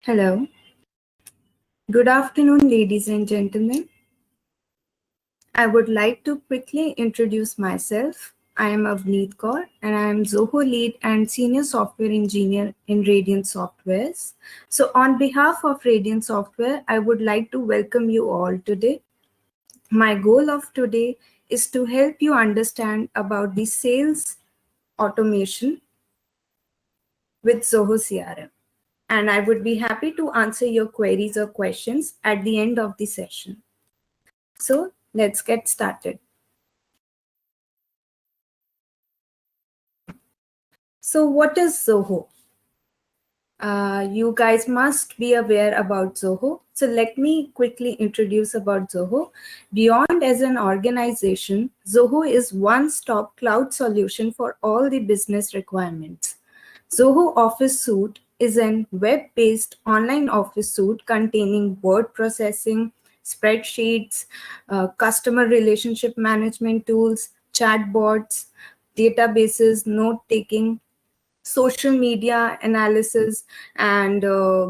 Hello. Good afternoon, ladies and gentlemen. I would like to quickly introduce myself. I am Avneet Kaur and I am Zoho Lead and Senior Software Engineer in Radiant Softwares. So, on behalf of Radiant Software, I would like to welcome you all today. My goal of today is to help you understand about the sales automation with Zoho CRM. And I would be happy to answer your queries or questions at the end of the session. So let's get started. So what is Zoho? You guys must be aware about Zoho. So let me quickly introduce about Zoho. Beyond as an organization, Zoho is one-stop cloud solution for all the business requirements. Zoho Office Suite is an web-based online office suite containing word processing, spreadsheets, customer relationship management tools, chatbots, databases, note-taking, social media analysis and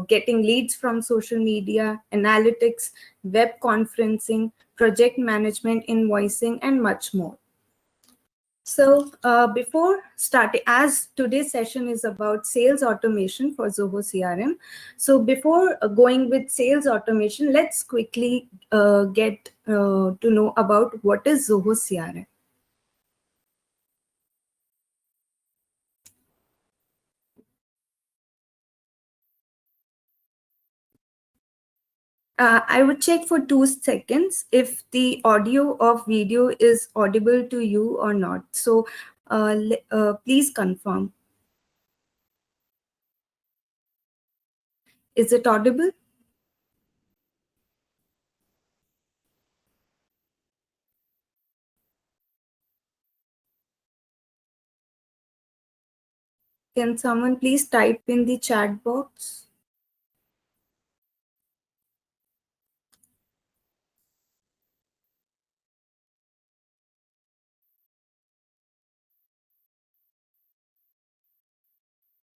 getting leads from social media, analytics, web conferencing, project management, invoicing, and much more. So before starting, as today's session is about sales automation for Zoho CRM. So before going with sales automation, let's quickly get to know about what is Zoho CRM. I would check for 2 seconds if the audio of video is audible to you or not. So please confirm. Is it audible? Can someone please type in the chat box?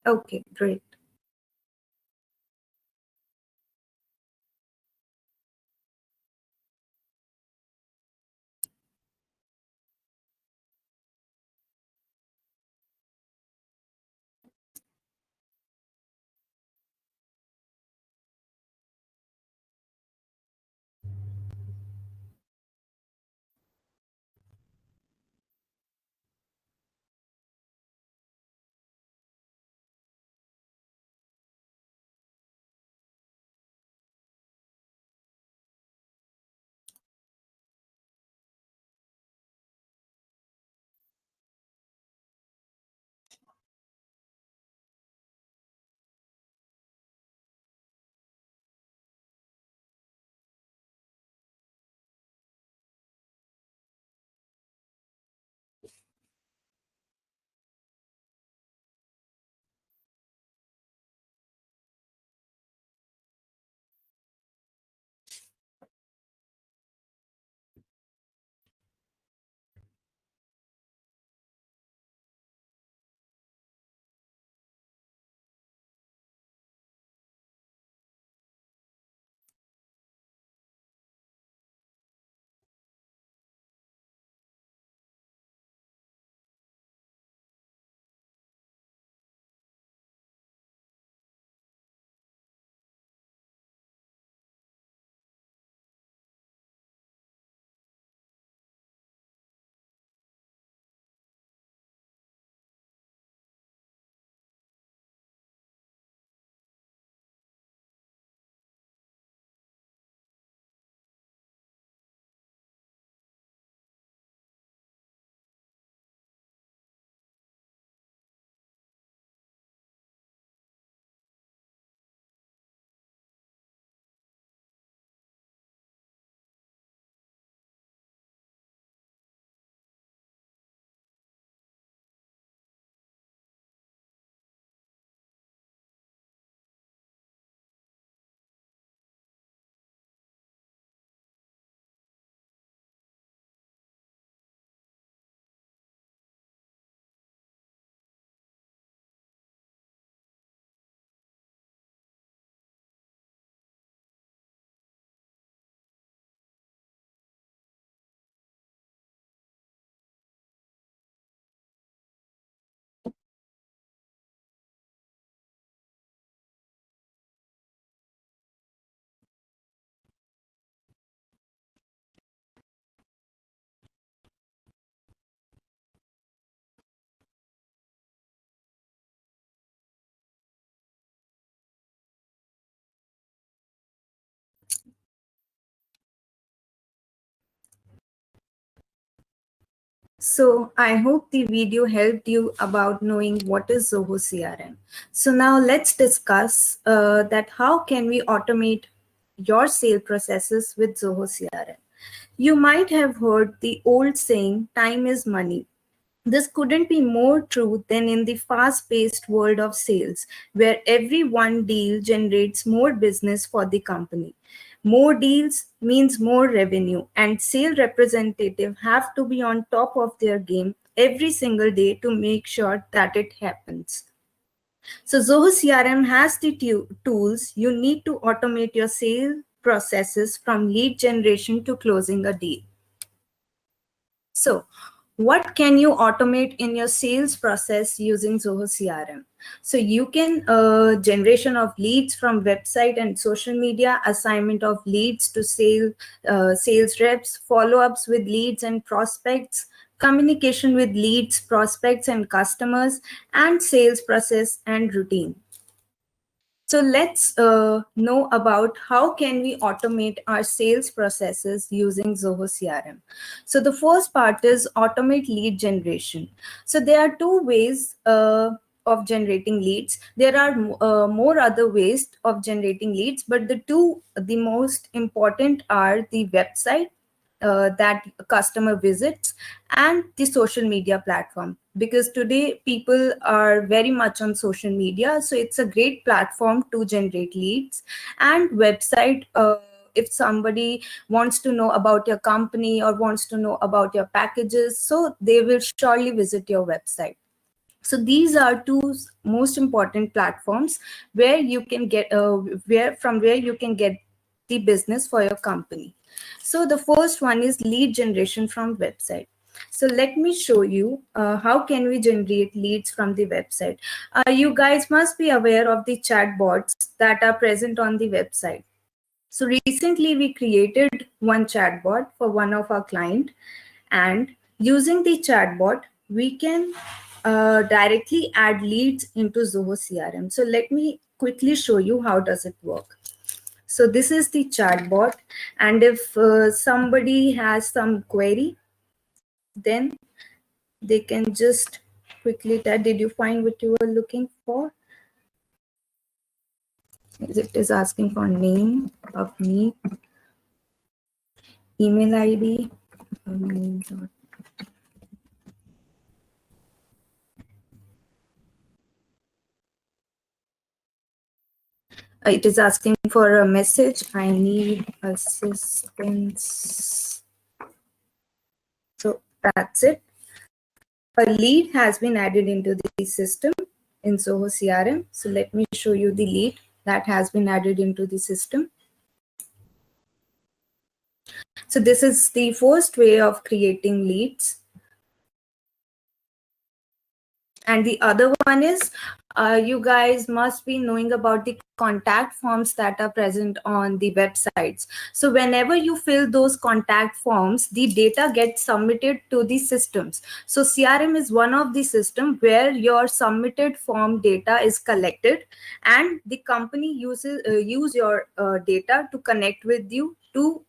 Okay, great. So I hope the video helped you about knowing what is Zoho CRM. So now let's discuss that how can we automate your sale processes with Zoho CRM. You might have heard the old saying, time is money. This couldn't be more true than in the fast-paced world of sales, where every one deal generates more business for the company. More deals means more revenue, and sales representatives have to be on top of their game every single day to make sure that it happens. So Zoho CRM has the tools you need to automate your sales processes from lead generation to closing a deal. So what can you automate in your sales process using Zoho CRM? So you can generation of leads from website and social media, assignment of leads to sales reps, follow-ups with leads and prospects, communication with leads, prospects and customers, and sales process and routine. So let's know about how can we automate our sales processes using Zoho CRM. So the first part is automate lead generation. So there are two ways of generating leads. There are more other ways of generating leads, but the most important are the website that customer visits and the social media platform, because today people are very much on social media, so it's a great platform to generate leads. And website, if somebody wants to know about your company or wants to know about your packages, so they will surely visit your website. So these are two most important platforms where you can get where you can get the business for your company. So the first one is lead generation from website. So let me show you how can we generate leads from the website. You guys must be aware of the chatbots that are present on the website. So recently we created one chatbot for one of our client, and using the chatbot, we can directly add leads into Zoho CRM. So let me quickly show you how does it work. So this is the chatbot, and if somebody has some query, then they can just quickly type, did you find what you were looking for? It is asking for name of me, email ID, it is asking for a message. I need assistance. So that's it. A lead has been added into the system in Zoho CRM. So let me show you the lead that has been added into the system. So this is the first way of creating leads. And the other one is, you guys must be knowing about the contact forms that are present on the websites. So whenever you fill those contact forms, the data gets submitted to the systems. So CRM is one of the system where your submitted form data is collected, and the company use your data to connect with you to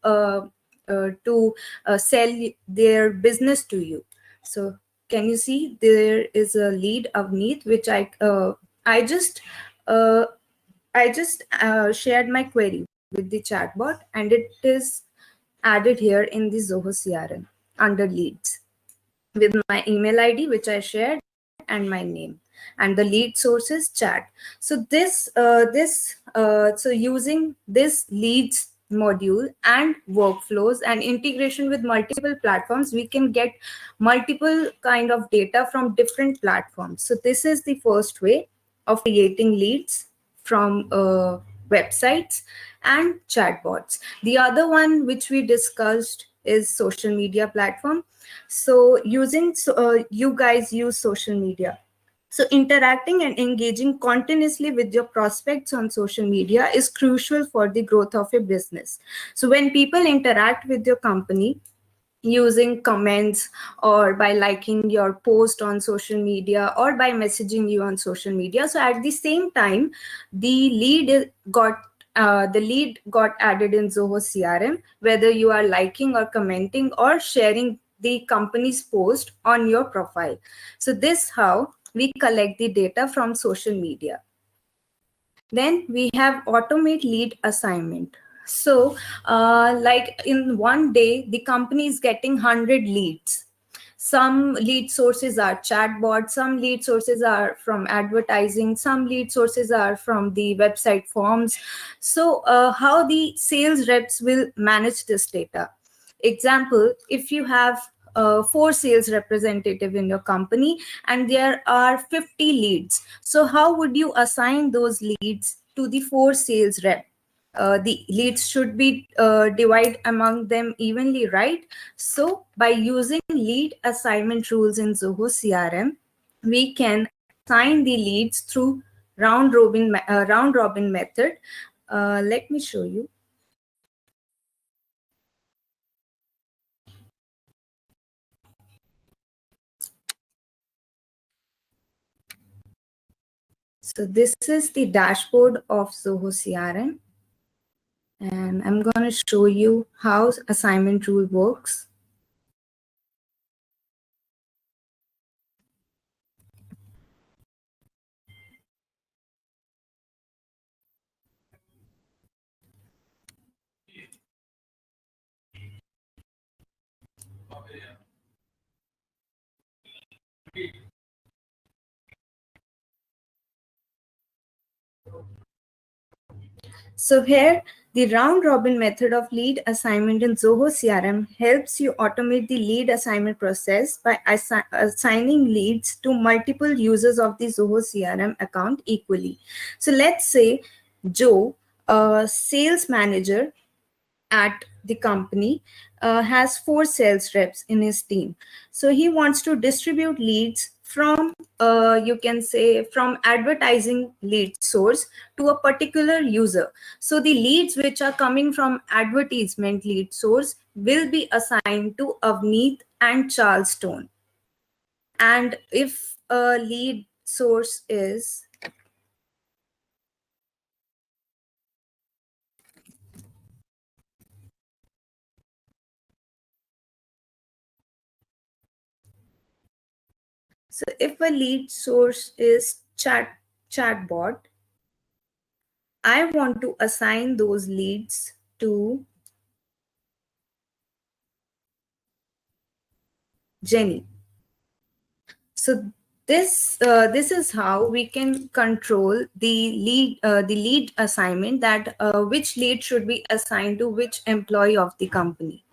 sell their business to you. So can you see there is a lead Avneet, which I just shared my query with the chatbot, and it is added here in the Zoho CRM under leads with my email ID, which I shared, and my name, and the lead source is chat. So so using this leads module and workflows and integration with multiple platforms, we can get multiple kind of data from different platforms. So this is the first way of creating leads from websites and chatbots. The other one which we discussed is social media platform. So you guys use social media. So interacting and engaging continuously with your prospects on social media is crucial for the growth of your business. So when people interact with your company using comments or by liking your post on social media or by messaging you on social media, so at the same time, the lead got added in Zoho CRM, whether you are liking or commenting or sharing the company's post on your profile. So this how we collect the data from social media. Then we have automate lead assignment. So like in one day, the company is getting 100 leads. Some lead sources are chatbots, some lead sources are from advertising, some lead sources are from the website forms. So how the sales reps will manage this data? Example, if you have 4 sales representative in your company and there are 50 leads, so how would you assign those leads to the 4 sales rep? The leads should be divided among them evenly, right? So by using lead assignment rules in Zoho CRM, we can assign the leads through round robin method. Let me show you. So this is the dashboard of Zoho CRM. And I'm going to show you how assignment rule works. So here, the round robin method of lead assignment in Zoho CRM helps you automate the lead assignment process by assigning leads to multiple users of the Zoho CRM account equally. So let's say Joe, a sales manager at the company, has 4 sales reps in his team. So he wants to distribute leads from, you can say, from advertising lead source to a particular user. So the leads which are coming from advertisement lead source will be assigned to Avneet and Charles Stone. And if a lead source is so if a lead source is chatbot, I want to assign those leads to Jenny. So this is how we can control the lead assignment, that which lead should be assigned to which employee of the company.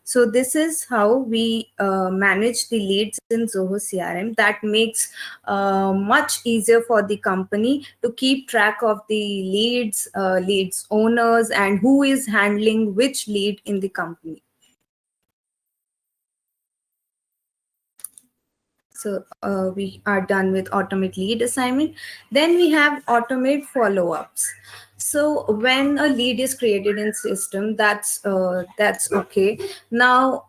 So this is how we manage the leads in Zoho CRM. That makes much easier for the company to keep track of the leads owners, and who is handling which lead in the company. So we are done with automate lead assignment. Then we have automate follow-ups. So when a lead is created in system, that's okay. Now,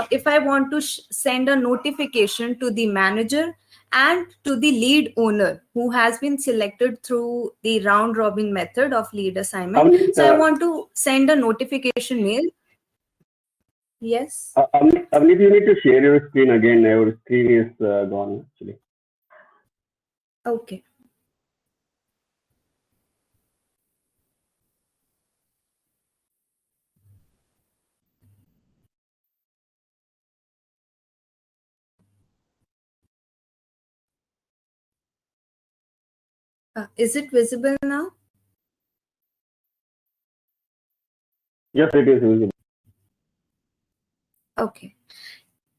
if I want to send a notification to the manager and to the lead owner who has been selected through the round robin method of lead assignment, so I want to send a notification mail. Yes. Avneet, you need to share your screen again. Your screen is gone actually. Okay. Is it visible now? Yes, it is visible. Okay,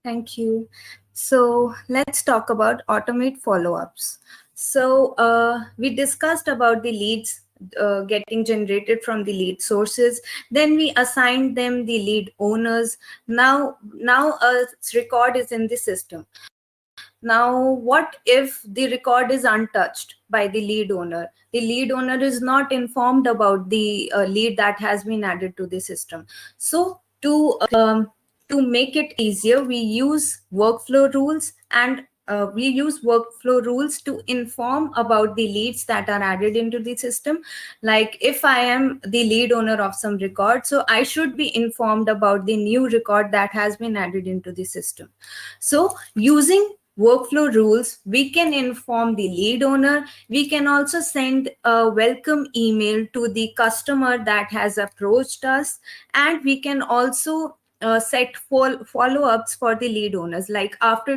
thank you. So let's talk about automate follow-ups. So we discussed about the leads getting generated from the lead sources. Then we assigned them the lead owners. Now a record is in the system. Now, what if the record is untouched by the lead owner? The lead owner is not informed about the lead that has been added to the system. So to make it easier, we use workflow rules and we use workflow rules to inform about the leads that are added into the system. Like if I am the lead owner of some record, so I should be informed about the new record that has been added into the system. So using workflow rules, we can inform the lead owner. We can also send a welcome email to the customer that has approached us, and we can also set follow-ups for the lead owners, like after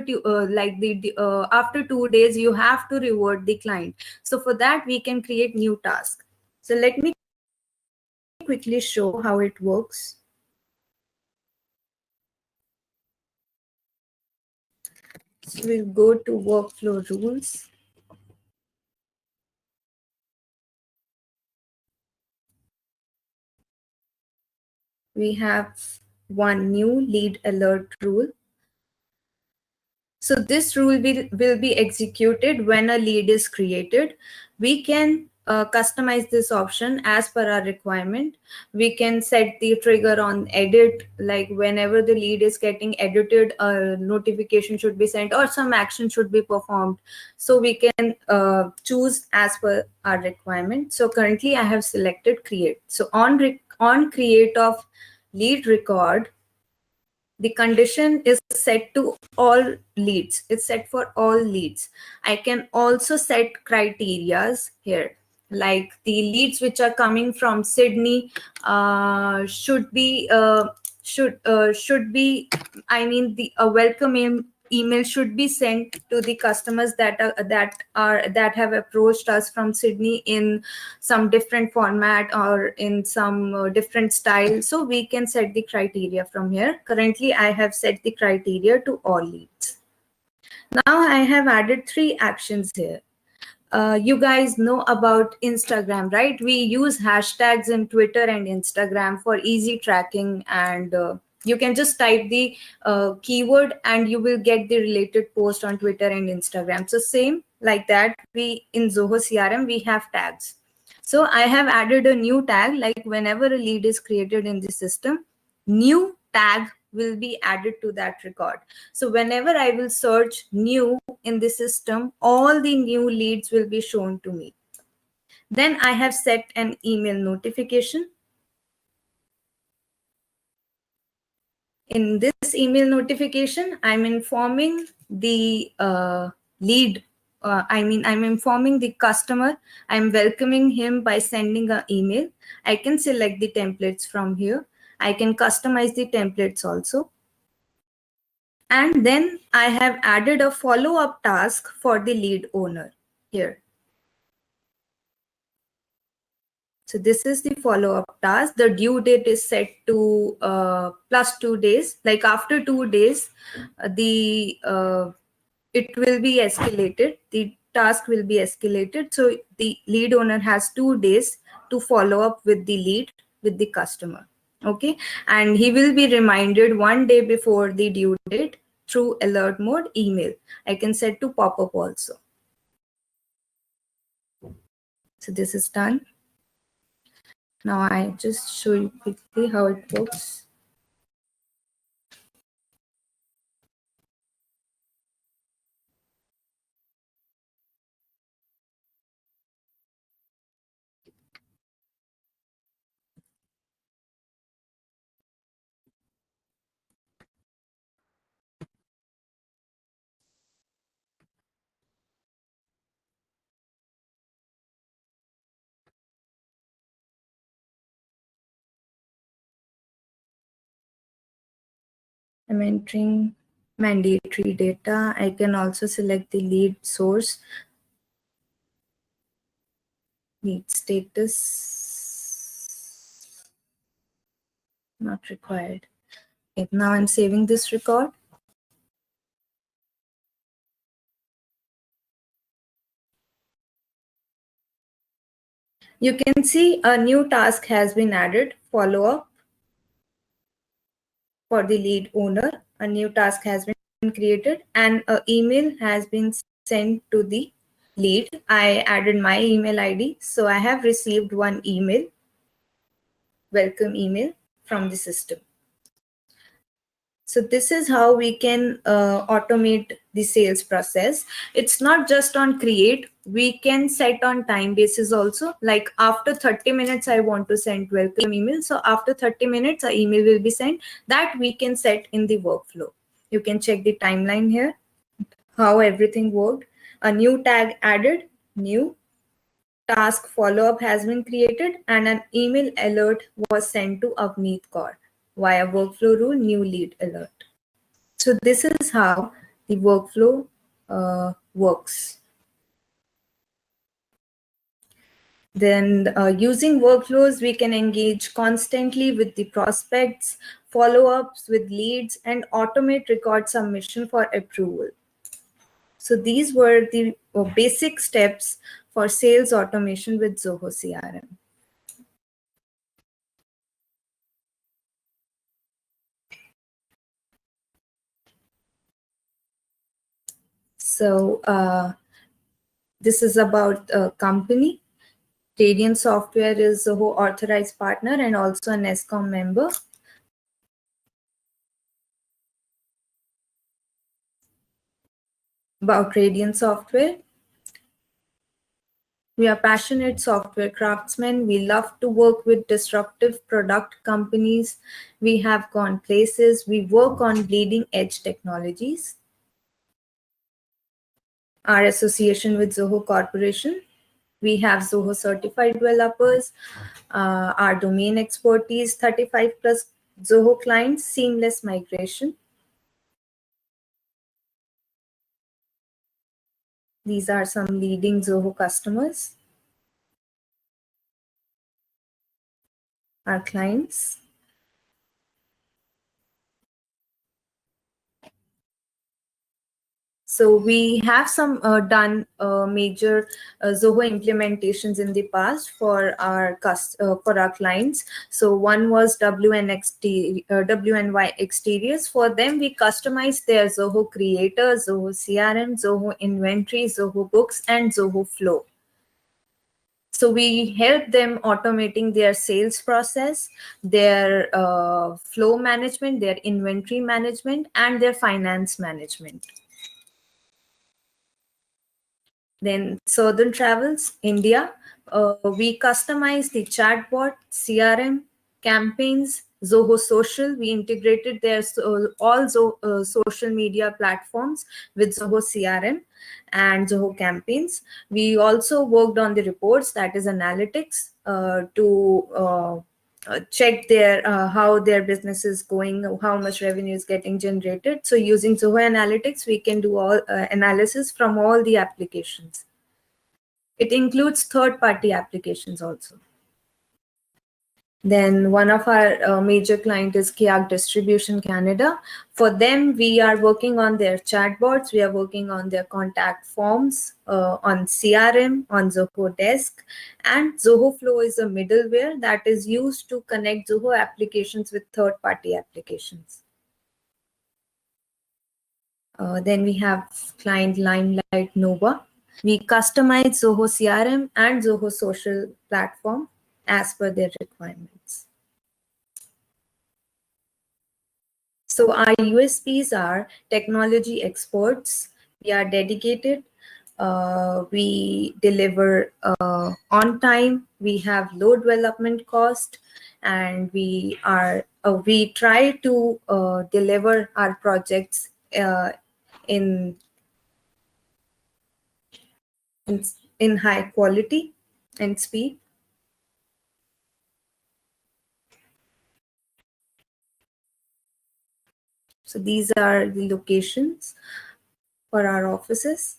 after 2 days you have to reward the client. So for that we can create new task. So let me quickly show how it works. So we'll go to workflow rules. We have one new lead alert rule. So this rule will be executed when a lead is created. We can customize this option as per our requirement. We can set the trigger on edit, like whenever the lead is getting edited, a notification should be sent or some action should be performed. So we can choose as per our requirement. So currently I have selected create. So on create of lead record, the condition is set to all leads. It's set for all leads. I can also set criterias here, like the leads which are coming from Sydney should be I mean the welcome email should be sent to the customers that have approached us from Sydney in some different format or in some different style. So we can set the criteria from here. Currently I have set the criteria to all leads. Now I have added 3 actions here. You guys know about Instagram, right? We use hashtags in Twitter and Instagram for easy tracking, and you can just type the keyword and you will get the related post on Twitter and Instagram. So same like that, we in Zoho CRM, we have tags. So I have added a new tag, like whenever a lead is created in the system, new tag will be added to that record. So whenever I will search new in the system, all the new leads will be shown to me. Then I have set an email notification. In this email notification, I'm informing the lead. I'm informing the customer. I'm welcoming him by sending an email. I can select the templates from here. I can customize the templates also. And then I have added a follow-up task for the lead owner here. So this is the follow-up task. The due date is set to plus 2 days. Like after 2 days, it will be escalated. The task will be escalated. So the lead owner has 2 days to follow up with the lead, with the customer. Okay, and he will be reminded 1 day before the due date through alert mode email. I can set to pop up also. So this is done. Now I just show you quickly how it works. I'm entering mandatory data. I can also select the lead source, lead status, not required. Okay, now I'm saving this record. You can see a new task has been added, follow up for the lead owner. A new task has been created and an email has been sent to the lead. I added my email ID. So I have received one email, welcome email from the system. So this is how we can automate the sales process. It's not just on create. We can set on time basis also. Like after 30 minutes, I want to send welcome email. So after 30 minutes, an email will be sent. That we can set in the workflow. You can check the timeline here, how everything worked. A new tag added, new task follow-up has been created, and an email alert was sent to Avneet Kaur via workflow rule new lead alert. So this is how the workflow works. Then using workflows, we can engage constantly with the prospects, follow-ups with leads, and automate record submission for approval. So these were the basic steps for sales automation with Zoho CRM. So this is about a company. Radiant Software is Zoho authorized partner and also an ESCOM member. About Radiant Software, we are passionate software craftsmen. We love to work with disruptive product companies. We have gone places. We work on bleeding edge technologies. Our association with Zoho Corporation, we have Zoho certified developers, our domain expertise, 35 plus Zoho clients, seamless migration. These are some leading Zoho customers, our clients. So we have some done major Zoho implementations in the past for our clients. So one was WNY Exteriors. For them, we customized their Zoho Creator, Zoho CRM, Zoho Inventory, Zoho Books, and Zoho Flow. So we help them automating their sales process, their flow management, their inventory management, and their finance management. Then Southern Travels, India. We customize the chatbot, CRM, campaigns, Zoho Social. We integrated their all social media platforms with Zoho CRM and Zoho Campaigns. We also worked on the reports, that is analytics, to check their how their business is going, how much revenue is getting generated. So using Zoho Analytics, we can do all analysis from all the applications. It includes third-party applications also. Then one of our major client is Kiak Distribution Canada. For them, we are working on their chatbots. We are working on their contact forms, on CRM, on Zoho Desk, and Zoho Flow is a middleware that is used to connect Zoho applications with third-party applications. Then we have client Limelight Nova. We customize Zoho CRM and Zoho Social platform as per their requirements. So our USPs are technology experts. We are dedicated. We deliver on time. We have low development cost, and we try to deliver our projects in high quality and speed. So these are the locations for our offices.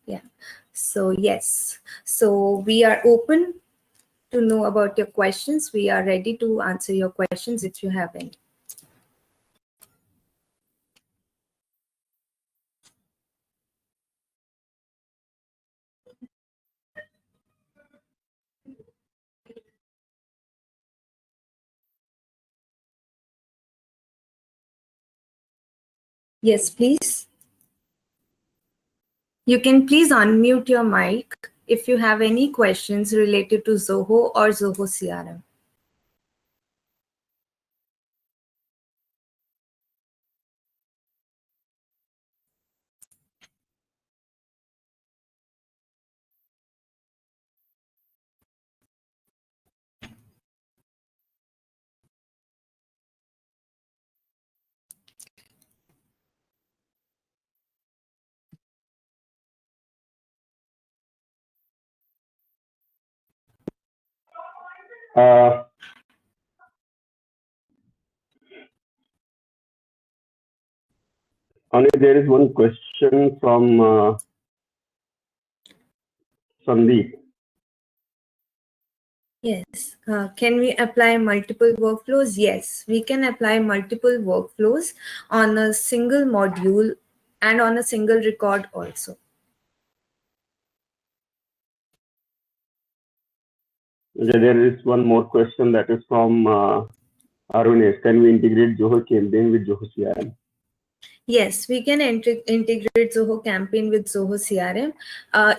Yeah. So yes. So we are open to know about your questions. We are ready to answer your questions if you have any. Yes, please. You can please unmute your mic if you have any questions related to Zoho or Zoho CRM. Only there is one question from Sandeep. Yes. Can we apply multiple workflows? Yes, we can apply multiple workflows on a single module and on a single record also. There is one more question that is from Arunesh. Can we integrate Zoho Campaign with Zoho CRM? Yes, we can integrate Zoho Campaign with Zoho CRM.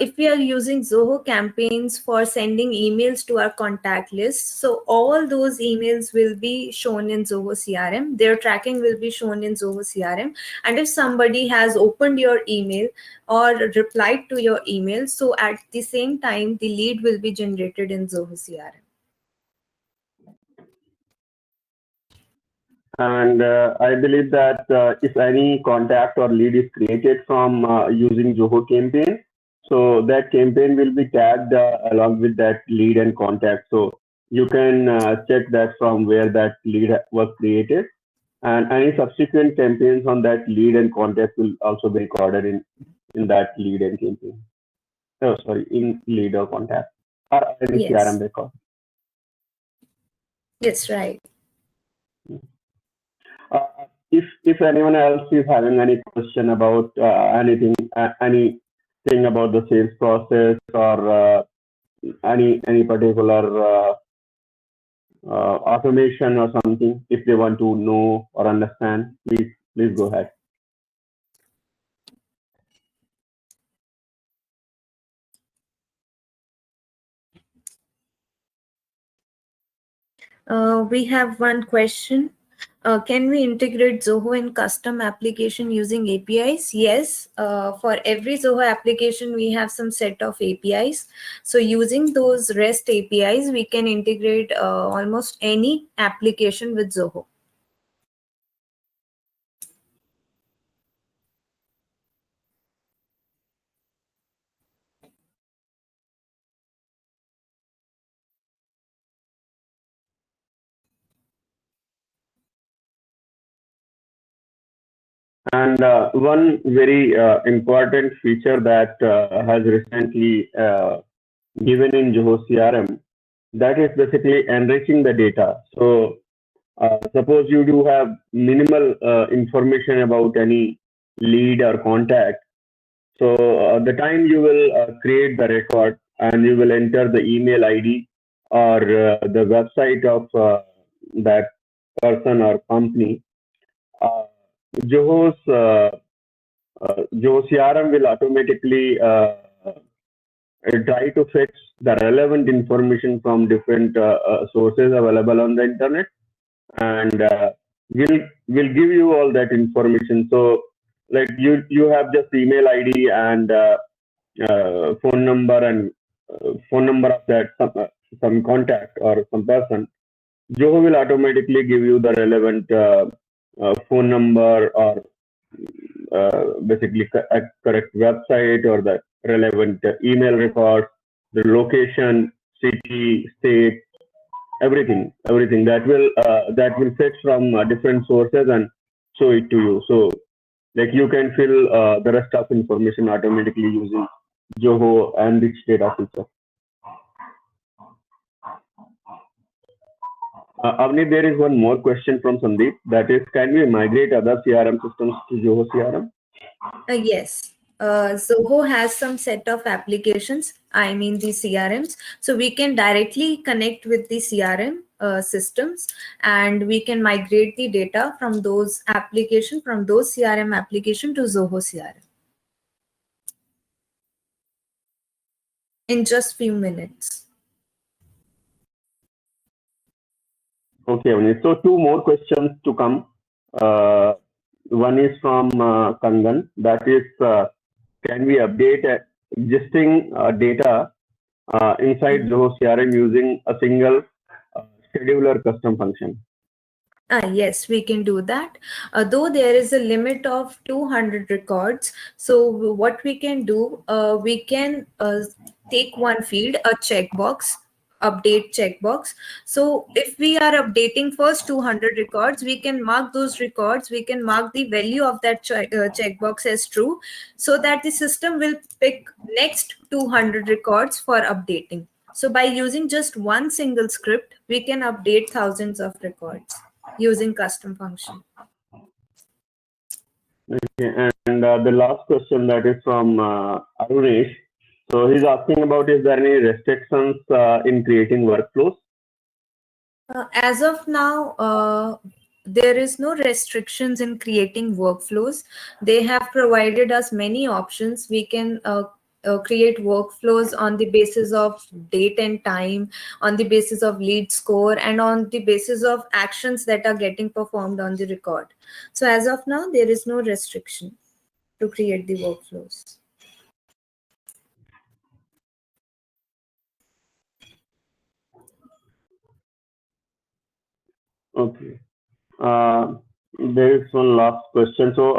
If we are using Zoho Campaigns for sending emails to our contact list, so all those emails will be shown in Zoho CRM. Their tracking will be shown in Zoho CRM. And if somebody has opened your email or replied to your email, so at the same time, the lead will be generated in Zoho CRM. And I believe that if any contact or lead is created from using Zoho Campaign, so that campaign will be tagged along with that lead and contact. So you can check that from where that lead was created, and any subsequent campaigns on that lead and contact will also be recorded in that lead and campaign. Oh, sorry, in lead or contact or any Yes. CRM record. Yes, right. If anyone else is having any question about anything about the sales process or any particular automation or something, if they want to know or understand, please go ahead. We have one question. Can we integrate Zoho in custom application using APIs? Yes. For every Zoho application, we have some set of APIs. So using those REST APIs, we can integrate almost any application with Zoho. And one very important feature that has recently given in Zoho CRM, that is basically enriching the data. So suppose you do have minimal information about any lead or contact. So the time you will create the record and you will enter the email ID or the website of that person or company, Zoho's Zoho CRM will automatically try to fetch the relevant information from different sources available on the internet, and will give you all that information. So like you have just email ID and phone number and phone number of that some contact or some person. Zoho will automatically give you the relevant phone number or basically correct website or the relevant email record, the location, city, state, everything that will fetch from different sources and show it to you. So like you can fill the rest of information automatically using Zoho and rich data feature. Avni, there is one more question from Sandeep. That is, can we migrate other CRM systems to Zoho CRM? Yes. Zoho has some set of applications, I mean the CRMs. So we can directly connect with the CRM systems, and we can migrate the data from those applications, from those CRM application to Zoho CRM. in just few minutes. Okay, Avneet. So two more questions to come. One is from Kangan. That is, can we update existing data inside Zoho CRM using a single scheduler custom function? Yes, we can do that. Though there is a limit of 200 records, so what we can do, we can take one field, a checkbox, update checkbox. So if we are updating first 200 records, we can mark those records, we can mark the value of that checkbox as true, so that the system will pick next 200 records for updating. So by using just one single script, we can update thousands of records using custom function. Okay, and the last question that is from Arunesh. So he's asking about, is there any restrictions in creating workflows? As of now, there is no restrictions in creating workflows. They have provided us many options. We can create workflows on the basis of date and time, on the basis of lead score, and on the basis of actions that are getting performed on the record. So as of now, there is no restriction to create the workflows. Okay. There is one last question. So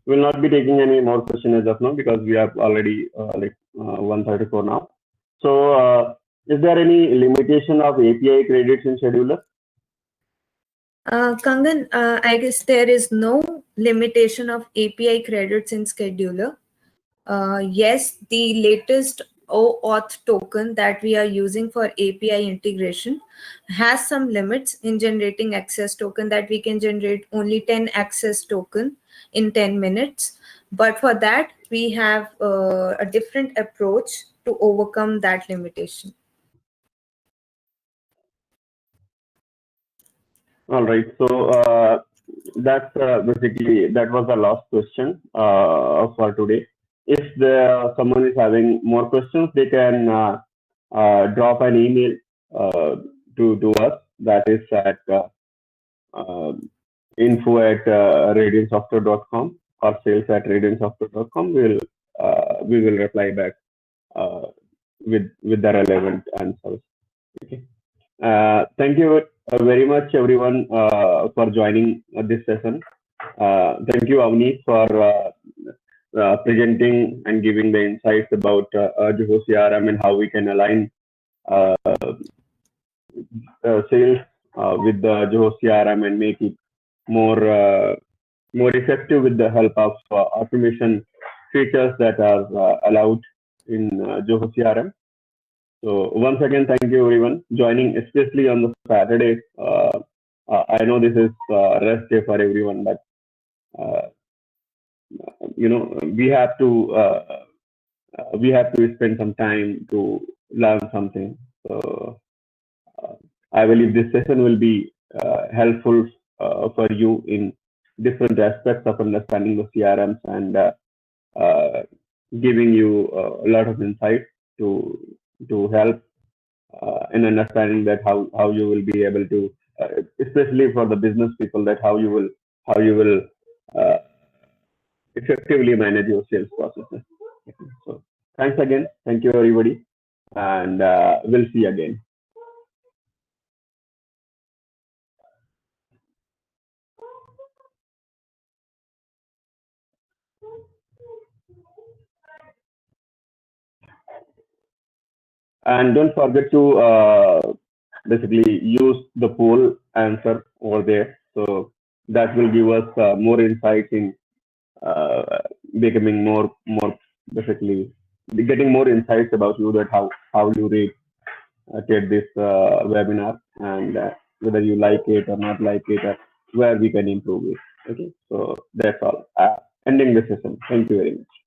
we'll not be taking any more questions as of now because we are already 1:34 now. So is there any limitation of API credits in scheduler? Kangan, I guess there is no limitation of API credits in scheduler. Yes, the latest OAuth token that we are using for API integration has some limits in generating access token, that we can generate only 10 access token in 10 minutes. But for that, we have a different approach to overcome that limitation. All right. So that's basically that was the last question for today. If someone is having more questions, they can drop an email to us. That is at info@radiansoftware.com or sales@radiansoftware.com. We will reply back with the relevant answers. Okay. Thank you very much, everyone, for joining this session. Thank you, Avneet, for presenting and giving the insights about Zoho CRM and how we can align sales with the Zoho CRM and make it more effective with the help of automation features that are allowed in Zoho CRM. So once again, thank you everyone joining, especially on the Saturday. I know this is rest day for everyone, but we have to spend some time to learn something. So I believe this session will be helpful for you in different aspects of understanding the CRMs and giving you a lot of insight to help in understanding that how you will be able to, especially for the business people, that how you will effectively manage your sales processes. So thanks again. Thank you everybody, and we'll see you again. And don't forget to basically use the poll answer over there. So that will give us more insight in becoming more basically getting more insights about you, that how you rate this webinar, and whether you like it or not like it, or where we can improve it. Okay, so that's all. Ending the session. Thank you very much.